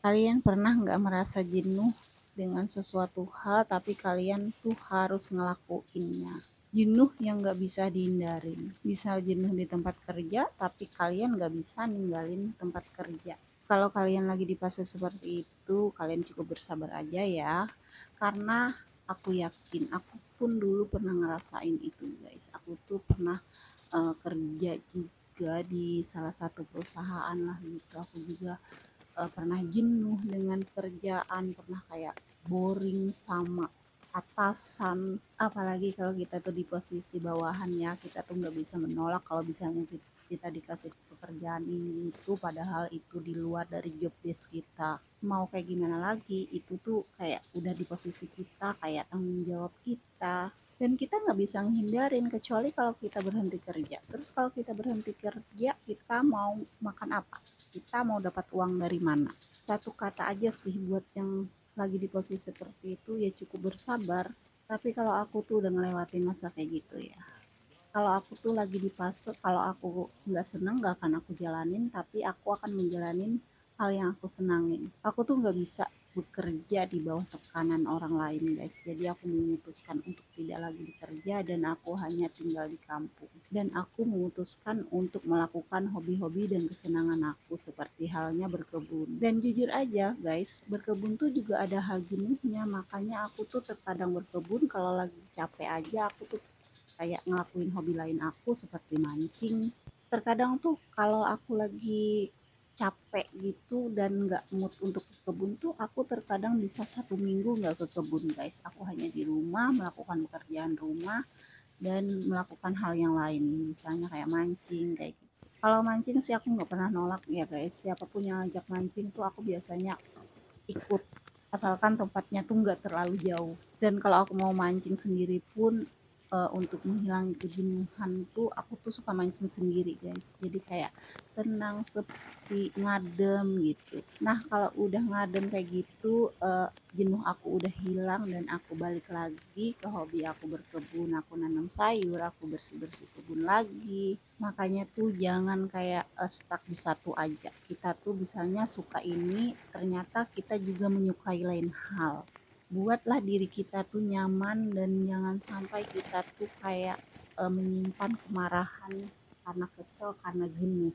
Kalian pernah nggak merasa jenuh dengan sesuatu hal tapi kalian tuh harus ngelakuinnya? Jenuh yang nggak bisa dihindarin. Misal jenuh di tempat kerja tapi kalian nggak bisa ninggalin tempat kerja. Kalau kalian lagi di fase seperti itu, kalian cukup bersabar aja ya. Karena aku yakin, aku pun dulu pernah ngerasain itu guys. Aku tuh pernah kerja juga di salah satu perusahaan lah gitu. Aku juga pernah jenuh dengan pekerjaan, pernah kayak boring sama atasan, apalagi kalau kita tuh di posisi bawahan ya, kita tuh nggak bisa menolak kalau misalnya kita dikasih pekerjaan ini itu padahal itu di luar dari job desk kita. Mau kayak gimana lagi, itu tuh kayak udah di posisi kita, kayak tanggung jawab kita, dan kita nggak bisa menghindarin kecuali kalau kita berhenti kerja. Terus kalau kita berhenti kerja, kita mau makan apa? Kita mau dapat uang dari mana? Satu kata aja sih buat yang lagi di posisi seperti itu, ya cukup bersabar. Tapi kalau aku tuh udah ngelewatin masa kayak gitu ya. Kalau aku tuh lagi di fase, kalau aku nggak seneng nggak akan aku jalanin, tapi aku akan menjalanin hal yang aku senangin. Aku tuh nggak bisa bekerja di bawah tekanan orang lain guys, jadi aku memutuskan untuk tidak lagi bekerja dan aku hanya tinggal di kampung, dan aku memutuskan untuk melakukan hobi-hobi dan kesenangan aku seperti halnya berkebun. Dan jujur aja guys, berkebun tuh juga ada hal jenuhnya, makanya aku tuh terkadang berkebun kalau lagi capek aja aku tuh kayak ngelakuin hobi lain aku seperti mancing. Terkadang tuh kalau aku lagi capek gitu dan nggak mood untuk ke kebun tuh, aku terkadang bisa 1 minggu nggak ke kebun guys. Aku hanya di rumah melakukan pekerjaan rumah dan melakukan hal yang lain, misalnya kayak mancing kayak gitu. Kalau mancing sih aku nggak pernah nolak ya guys, siapapun yang ajak mancing tuh aku biasanya ikut, asalkan tempatnya tuh nggak terlalu jauh. Dan kalau aku mau mancing sendiri pun, untuk menghilangi kejenuhan tuh aku tuh suka mancing sendiri guys, jadi kayak tenang, sepi, ngadem gitu. Nah kalau udah ngadem kayak gitu, jenuh aku udah hilang dan aku balik lagi ke hobi aku berkebun, aku nanam sayur, aku bersih-bersih kebun lagi. Makanya tuh jangan kayak stuck di satu aja. Kita tuh misalnya suka ini, ternyata kita juga menyukai lain hal. Buatlah diri kita tuh nyaman dan jangan sampai kita tuh kayak menyimpan kemarahan karena kesel, karena jenuh.